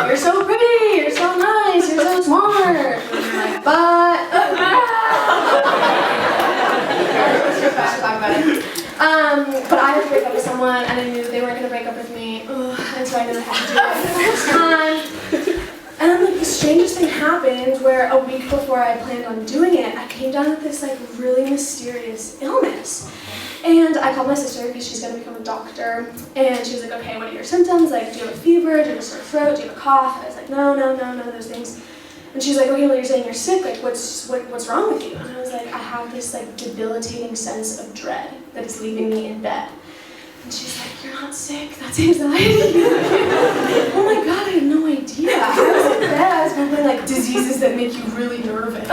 you're so pretty, you're so nice, you're so smart. And I'm like, but I had to break up with someone, and I knew they weren't gonna break up with me, and so I knew I had to do it for the first time. And then like the strangest thing happened where a week before I planned on doing it, I came down with this like really mysterious illness. And I called my sister because she's gonna become a doctor, and she was like, okay, what are your symptoms? Like, do you have a fever? Do you have a sore throat? Do you have a cough? And I was like, no, none of those things. And she's like, okay, well, you're saying you're sick, like what's wrong with you? And I was like, I have this like debilitating sense of dread that is leaving me in bed. And she's like, you're not sick, that's anxiety. Oh my god, I had no idea. I was in bed, I was remembering like diseases that make you really nervous. It's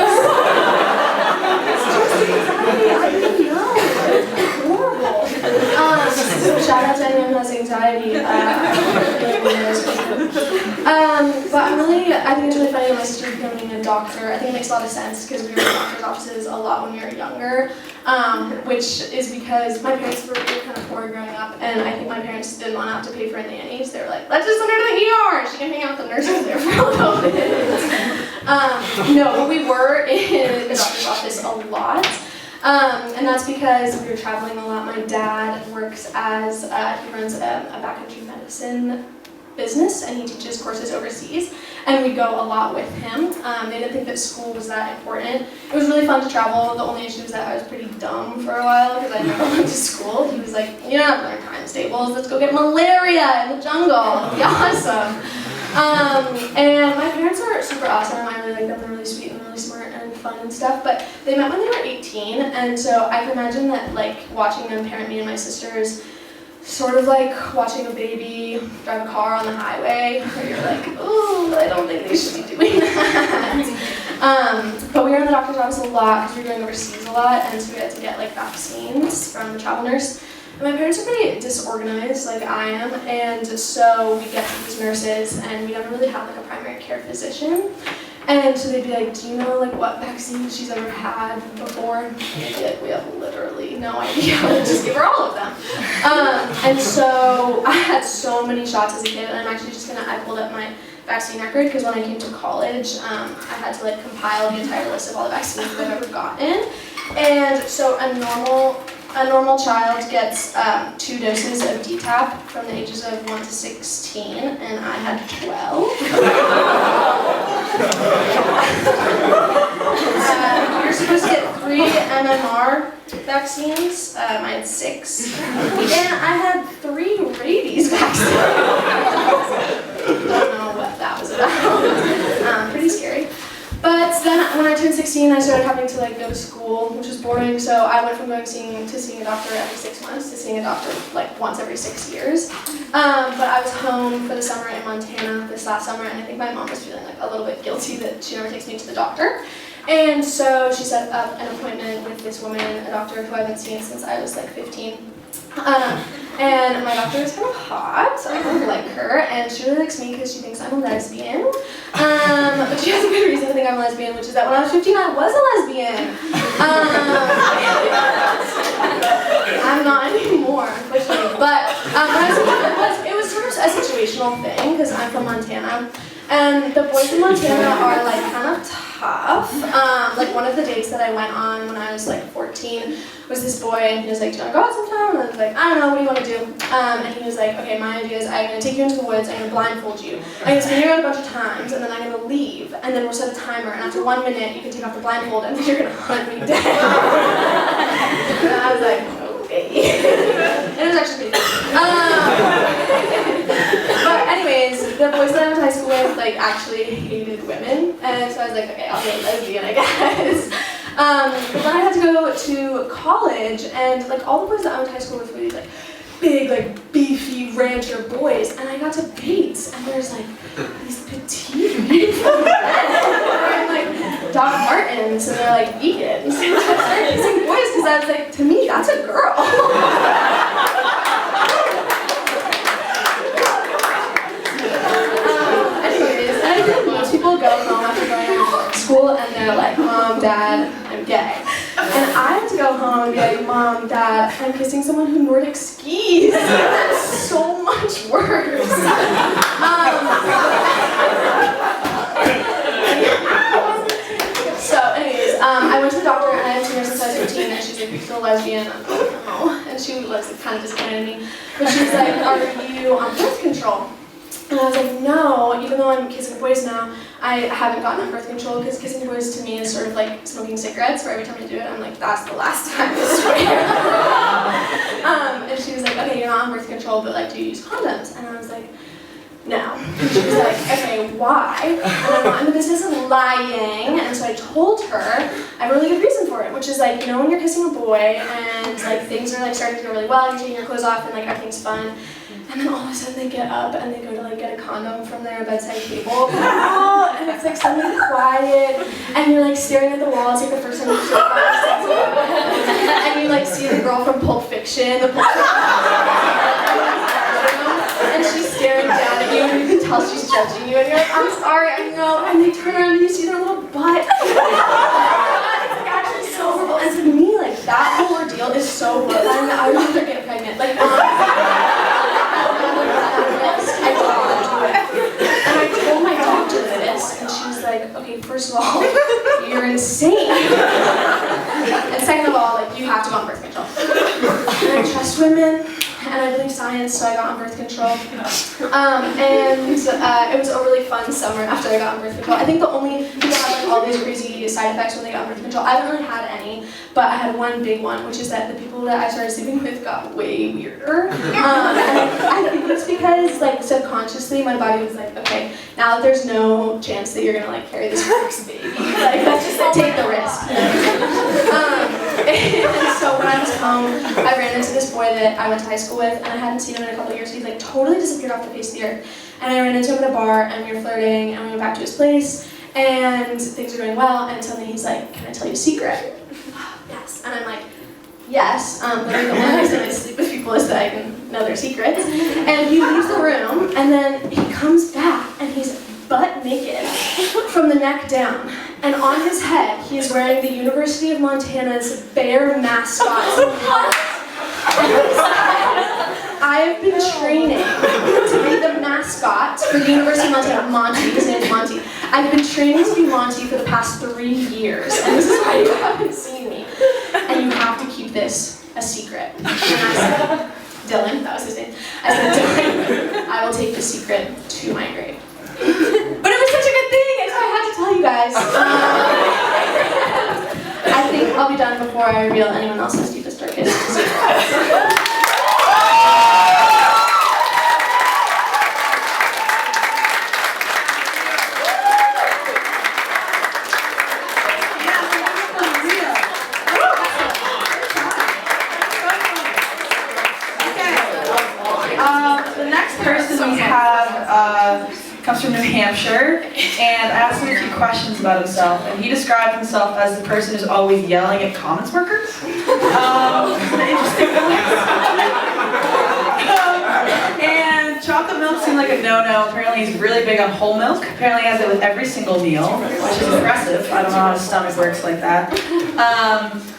just anxiety, I didn't know. It's horrible. So shout out to anyone who has anxiety. But I think it's really funny that my sister becoming a doctor. I think it makes a lot of sense because we were in doctor's offices a lot when we were younger, which is because my parents were kind of poor growing up, and I think my parents didn't want to have to pay for a nanny, so they were like, let's just send her to the ER. She can hang out with the nurses there for a little bit. No, but we were in the doctor's office a lot. And that's because we were traveling a lot. My dad works as, he runs a backcountry medicine business, and he teaches courses overseas, and we go a lot with him. They didn't think that school was that important. It was really fun to travel. The only issue was that I was pretty dumb for a while because I never went to school. He was like, you don't have to learn times tables, let's go get malaria in the jungle, it'll be awesome. And my parents are super awesome. I really like them. They're really sweet and really smart and fun and stuff. But they met when they were 18, and so I can imagine that like watching them parent me and my sisters, sort of like watching a baby drive a car on the highway, where you're like, ooh, I don't think they should be doing that. But we were in the doctor's office a lot because we were going overseas a lot, and so we had to get like vaccines from the travel nurse. And my parents are pretty disorganized, like I am, and so we get to these nurses, and we never really have like a primary care physician. And so they'd be like, do you know like what vaccine she's ever had before? And they'd be like, we have literally no idea. Just give her all of them. And so I had so many shots as a kid, and I'm actually just I pulled up my vaccine record because when I came to college, I had to like compile the entire list of all the vaccines that I've ever gotten. And so a normal child gets 2 doses of DTaP from the ages of 1 to 16, and I had 12. You're supposed to get 3 MMR vaccines. I had 6. And I had 3 rabies vaccines. Don't know what that was about. Pretty scary. But then when I turned 16, I started having to like go to school, which was boring. So I went from seeing a doctor every 6 months to seeing a doctor like once every 6 years. But I was home for the summer in Montana this last summer, and I think my mom was feeling like a little bit guilty that she never takes me to the doctor. And so she set up an appointment with this woman, a doctor who I haven't seen since I was like 15. And my doctor is kind of hot, I kind of like her, and she really likes me because she thinks I'm a lesbian. But she has a good reason to think I'm a lesbian, which is that when I was 15, I was a lesbian. I'm not anymore, unfortunately. But when I was a kid, it was sort of a situational thing, because I'm from Montana. And the boys in Montana are like kind of tough. Like one of the dates that I went on when I was like 14 was this boy, and he was like, do you want to go out sometime? And I was like, I don't know, what do you want to do? And he was like, okay, my idea is I'm going to take you into the woods, I'm going to blindfold you. I'm going to spin you around a bunch of times, and then I'm going to leave, and then we'll set a timer, and after 1 minute you can take off the blindfold, and then you're going to hunt me down. And I was like, okay. And it was actually pretty fun. But anyways, the boys that I went to high school with like actually hated women, and so I was like, okay, I'll be a lesbian, I guess. But then I had to go to college, and like all the boys that I went to high school with were these like big, like beefy rancher boys, and I got to Bates, and there's like these petite, beautiful men wearing like Doc Martens, and they're like vegans. So I started kissing boys because I was like, to me, that's a girl. Most people go home after going to school and they're like, Mom, Dad, I'm gay. And I had to go home and be like, Mom, Dad, I'm kissing someone who Nordic skis. That's so much worse. lesbian? I'm like, no. And she was like, kind of disappointed in me. But she was like, are you on birth control? And I was like, no, even though I'm kissing boys now, I haven't gotten on birth control, because kissing boys to me is sort of like smoking cigarettes, where every time I do it, I'm like, that's the last time, I swear. And she was like, okay, you're not on birth control, but like, do you use condoms? And I was like, no. And she was like, okay, why? And I'm not in the business of lying. And so I told her I have a really good reason for it, which is like, you know, when you're kissing a boy and like things are like starting to go really well, you're taking your clothes off and like everything's fun. And then all of a sudden they get up and they go to like get a condom from their bedside table. And it's like suddenly quiet and you're like staring at the wall. It's like the first time you see and you like see the girl from Pulp Fiction, and she's staring down at you and you can tell she's judging you and you're like, I'm sorry, I know. And they turn around and you see their little butt. It's like actually so horrible. And to me, like that whole ordeal is so horrifying that I would rather get pregnant. Like and I told my doctor this, and she was like, okay, first of all, you're insane. And second of all, like, you have to go on birth control. And I trust women, and I believe science, so I got on birth control. It was a really fun summer after I got on birth control. I think the only people have like all these crazy side effects when they got on birth control. I haven't really had any, but I had one big one, which is that the people that I started sleeping with got way weirder. And I think it's because like subconsciously my body was like, okay, now that there's no chance that you're gonna like carry this first baby, like let's just like, take the risk. And so when I was home, I ran into this boy that I went to high school with, and I hadn't seen him in a couple of years. He'd like totally disappeared off the face of the earth. And I ran into him at a bar, and we were flirting, and we went back to his place, and things were going well, and suddenly he's like, can I tell you a secret? Yes. And I'm like, yes. Literally the only reason I sleep with people is that I can know their secrets. And he leaves the room, and then he comes back, and he's butt naked from the neck down. And on his head, he is wearing the University of Montana's bear mascot. I have been training to be the mascot for the University of Montana, Monty, his name is Monty. I've been training to be Monty for the past 3 years, and this is why you haven't seen me. And you have to keep this a secret. And I said, Dylan, that was his name. I said, Dylan, I will take the secret to my grave. But it was such a good thing, so I had to tell you guys. I think I'll be done before I reveal anyone else's deepest, darkest secrets. Comes from New Hampshire, and I asked him a few questions about himself, and he described himself as the person who's always yelling at commons workers. And chocolate milk seemed like a no-no. Apparently he's really big on whole milk. Apparently he has it with every single meal, which is impressive. I don't know how his stomach works like that.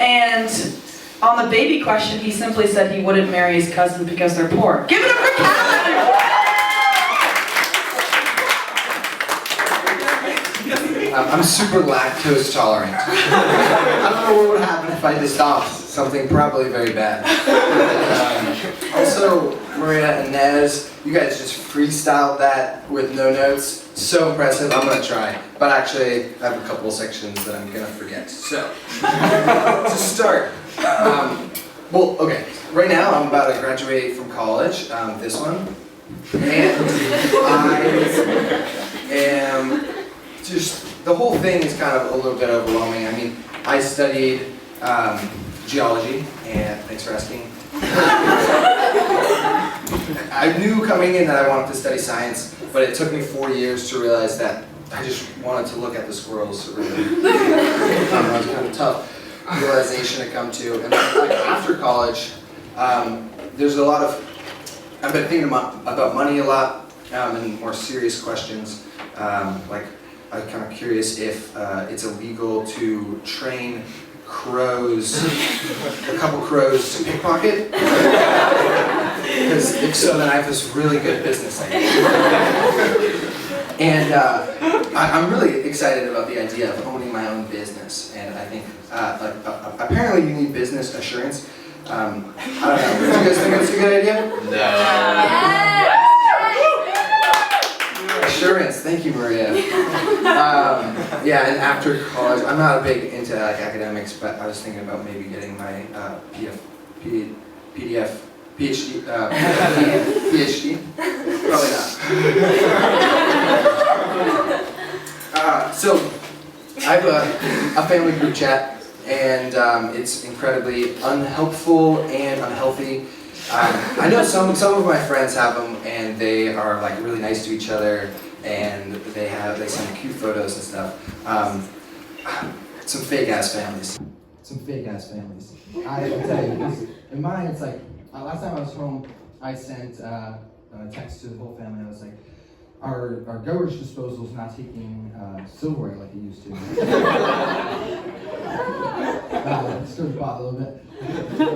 And on the baby question, he simply said he wouldn't marry his cousins because they're poor. Give it up for Calvin! I'm super lactose tolerant. I don't know what would happen if I just stopped. Something probably very bad. Also, Maria and Nez, you guys just freestyled that with no notes. So impressive. I'm gonna try. But actually, I have a couple sections that I'm gonna forget. So, to start, well, okay. Right now, I'm about to graduate from college. This one, and I am just. The whole thing is kind of a little bit overwhelming. I mean, I studied geology, and thanks for asking. I knew coming in that I wanted to study science, but it took me 4 years to realize that I just wanted to look at the squirrels. Really. That was kind of tough realization to come to. And then, like, after college, there's a lot of, I've been thinking about money a lot, and more serious questions, like, I'm kind of curious if it's illegal to train crows, a couple crows to pickpocket. Because if so, then I have this really good business idea. And I'm really excited about the idea of owning my own business. And I think, apparently you need business assurance. I don't know, do you guys think that's a good idea? Yes! Assurance, thank you, Maria. Yeah, and after college, I'm not big into like academics, but I was thinking about maybe getting my PhD. PhD? Probably not. So, I have a family group chat, and it's incredibly unhelpful and unhealthy. I know some of my friends have them, and they are like really nice to each other, and they send cute photos and stuff. Some fake ass families. Some fake ass families. I will tell you, because in mine it's like last time I was home, I sent a text to the whole family. I was like, our garbage disposal is not taking silverware like it used to. Stirred the pot a little bit.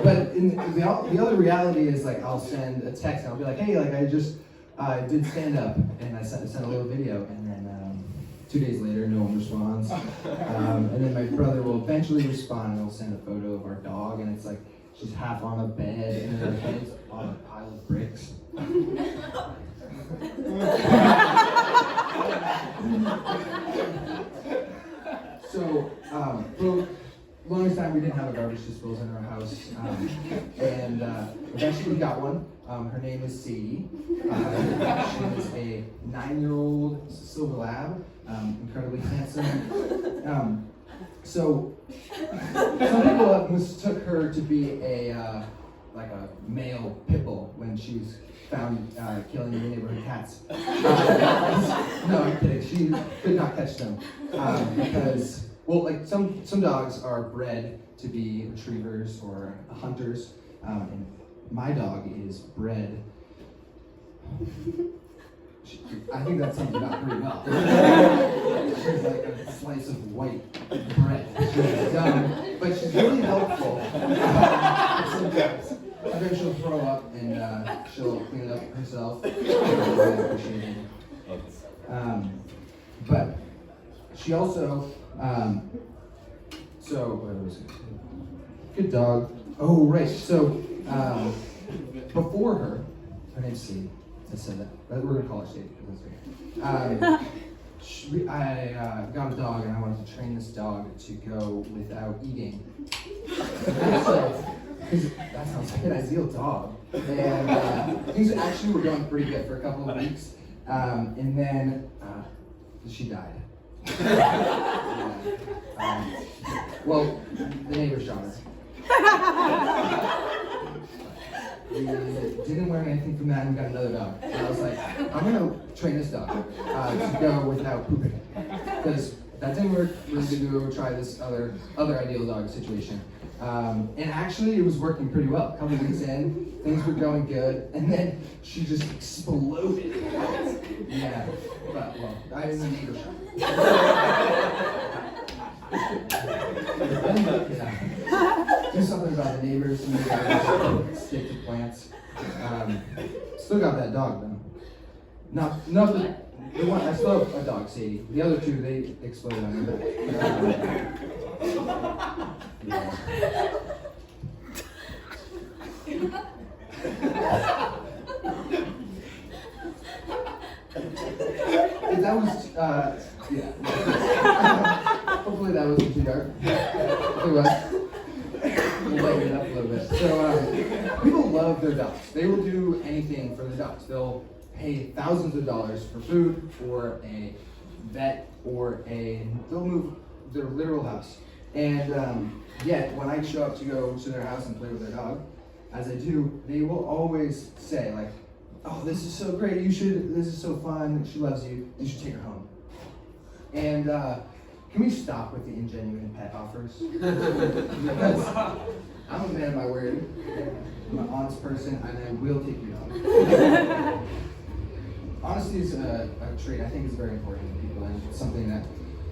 But the other reality is like I'll send a text and I'll be like, hey, like I just did stand up, and I sent a little video, and then 2 days later no one responds. And then my brother will eventually respond, and he'll send a photo of our dog, and it's like she's half on a bed and her head's on a pile of bricks. So, for the longest time we didn't have a garbage disposal in our house, and eventually we got one. Her name is Sadie. She is a 9-year-old silver lab, incredibly handsome. So, some people mistook her to be a male pit bull when she was found killing the neighborhood cats. No, I'm kidding. She could not catch them because, well, like some dogs are bred to be retrievers or hunters, and my dog is bred. I think that sums it up pretty well. She's like a slice of white bread. She's dumb, but she's really helpful. Sometimes. And then she'll throw up and she'll clean it up herself. But she also, what was it? Good dog. Oh, right. So, before her name's Sadie. I said that. We're going to call her Sadie because that's good. I got a dog, and I wanted to train this dog to go without eating. Because that sounds like an ideal dog. And things actually were going pretty good for a couple of weeks. And then she died. Well, the neighbor shot her. We didn't learn anything from that, and we got another dog. And I was like, I'm going to train this dog to go without pooping. Because that didn't work. We're going to go try this other ideal dog situation. And actually, it was working pretty well. A couple weeks in, things were going good, and then she just exploded. Yeah, but, well, I was a neighbor shot. Do something about the neighbors and the guys stick to plants. Still got that dog though. Nothing. The one I still have a dog, Sadie. The other two, they exploded on me. Yeah. That was yeah. Hopefully that wasn't too dark. It was. We'll lighten it up a little bit. So people love their dogs. They will do anything for their dogs. They'll pay thousands of dollars for food, for a vet, or they'll move their literal house. And yet, when I show up to go to their house and play with their dog, as I do, they will always say like, "Oh, this is so great. This is so fun. She loves you. You should take her home." And can we stop with the ingenuine pet offers? Because I'm a man of my word. I'm an honest person, and I will take your dog. Honesty is a trait I think is very important to people, and it's something that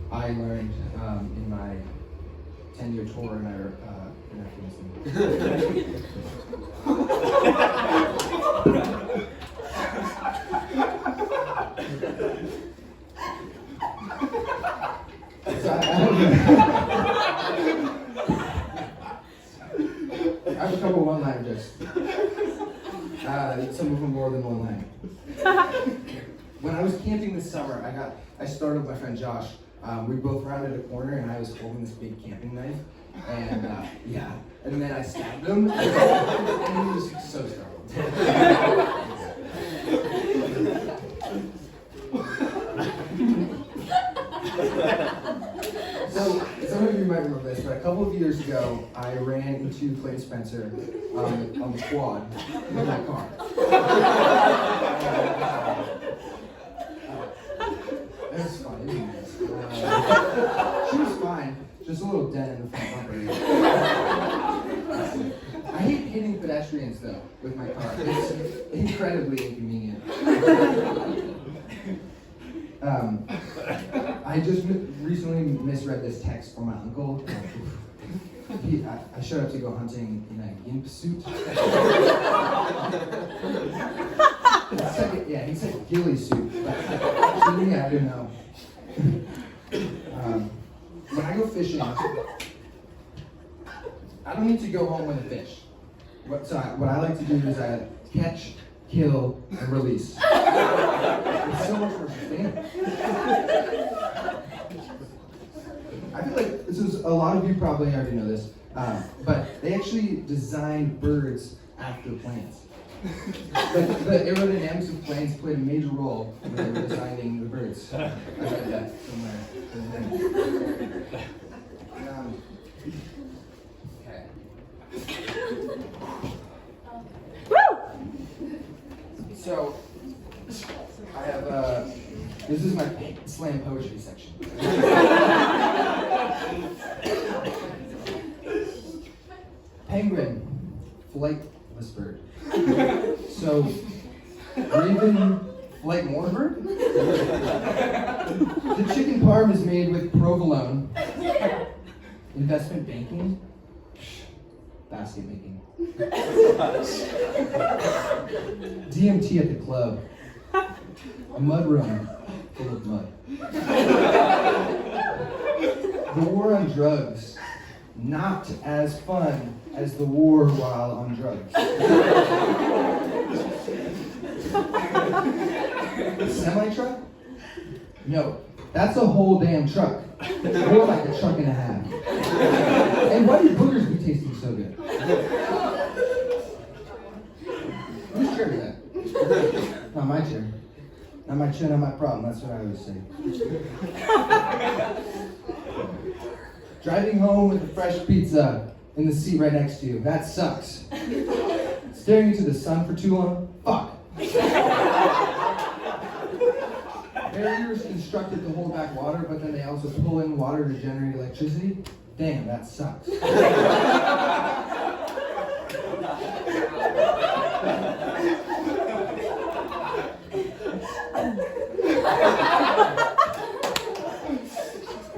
I learned in my 10-year tour in Afghanistan. I have a couple one-liner jokes. Some of them more than one line. When I was camping this summer, I started with my friend Josh. We both rounded a corner and I was holding this big camping knife. And and then I stabbed him. And he was so startled. So, some of you might remember this, but a couple of years ago, I ran into Clayton Spencer on the quad with my car. It was fun, isn't it? She was fine, just a little dent in the front bumper. I hate hitting pedestrians, though, with my car. It's incredibly inconvenient. I just recently misread this text from my uncle. I showed up to go hunting in a gimp suit. He said ghillie suit. So yeah, I didn't know. When I go fishing, I don't need to go home with a fish. What I like to do is catch, kill, and release. It's so much more sustainable. I feel like a lot of you probably already know this, but they actually designed birds after planes. The aerodynamics of planes played a major role when they were designing the birds. I read that somewhere. Okay. So, I have this is my slam poetry section. Penguin, flightless bird. So, raven, flight more bird? The chicken parm is made with provolone. Investment banking? Basket making. DMT at the club. A mud room full of mud. The war on drugs. Not as fun as the war while on drugs. Semi-truck? No, that's a whole damn truck. More like a truck and a half. And why do boogers be tasting so good? Whose chair is that? Not my chair. Not my chair, not my problem. That's what I always say. Driving home with a fresh pizza in the seat right next to you. That sucks. Staring into the sun for too long? Fuck. Barriers constructed to hold back water, but then they also pull in water to generate electricity? Damn, that sucks.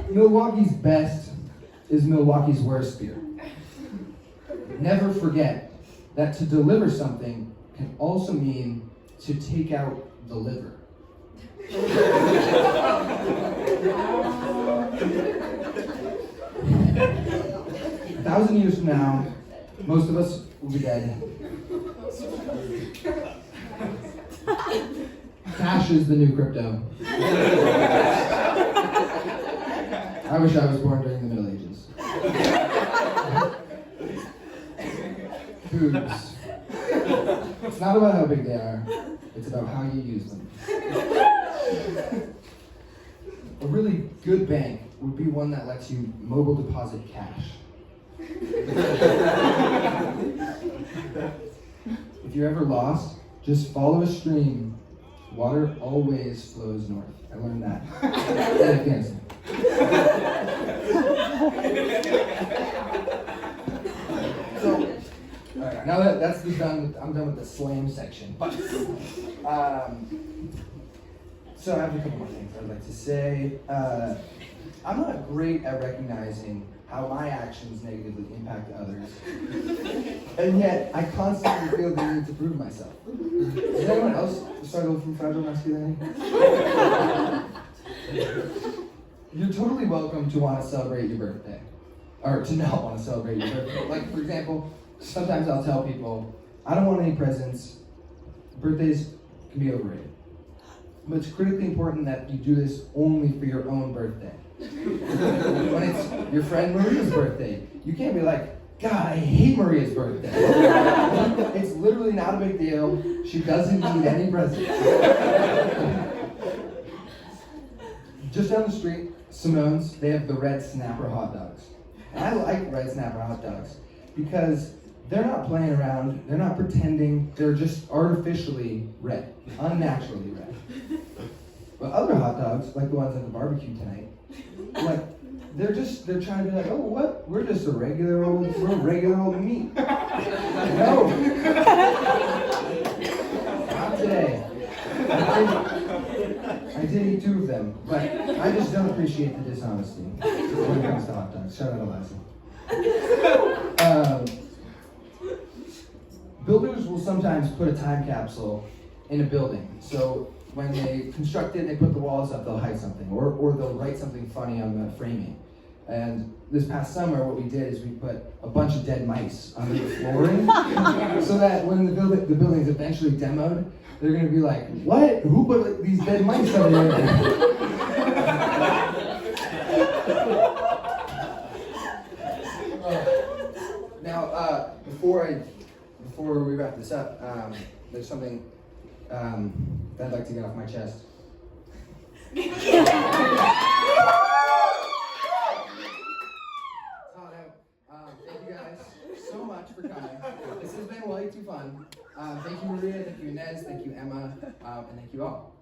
Milwaukee's best is Milwaukee's worst beer. Never forget that to deliver something can also mean to take out the liver. 1,000 years from now, most of us will be dead. Cash is the new crypto. I wish I was born during the Middle Ages. Boobs. It's not about how big they are, it's about how you use them. A really good bank would be one that lets you mobile deposit cash. If you're ever lost, just follow a stream. Water always flows north. I learned that in Afghanistan. So, all right, now that's done. I'm done with the slam section. But so I have a couple more things I'd like to say. I'm not great at recognizing how my actions negatively impact others, and yet I constantly feel the need to prove myself. Does anyone else struggle from fragile masculinity? you're totally welcome to want to celebrate your birthday, or to not want to celebrate your birthday. Like, for example, sometimes I'll tell people, I don't want any presents. Birthdays can be overrated. But it's critically important that you do this only for your own birthday. When it's your friend Maria's birthday, you can't be like, God, I hate Maria's birthday. It's literally not a big deal. She doesn't need any presents. Just down the street, Simone's, they have the red snapper hot dogs. And I like red snapper hot dogs because they're not playing around, they're not pretending, they're just artificially red, unnaturally red. But other hot dogs, like the ones at the barbecue tonight, like, they're trying to be like, oh, what? We're just we're regular old meat. No. Not today. I did eat 2 of them, but I just don't appreciate the dishonesty when it comes to hot dogs. Shout out Eliza. Builders will sometimes put a time capsule in a building. So when they construct it and they put the walls up, they'll hide something, or they'll write something funny on the framing. And this past summer, what we did is we put a bunch of dead mice under the flooring, so that when the building's eventually demoed, they're gonna be like, what? Who put these dead mice under there? Now, before we wrap this up, there's something that I'd like to get off my chest. Thank you guys so much for coming. This has been way too fun. Thank you, Maria. Thank you, Inez. Thank you, Emma. And thank you all.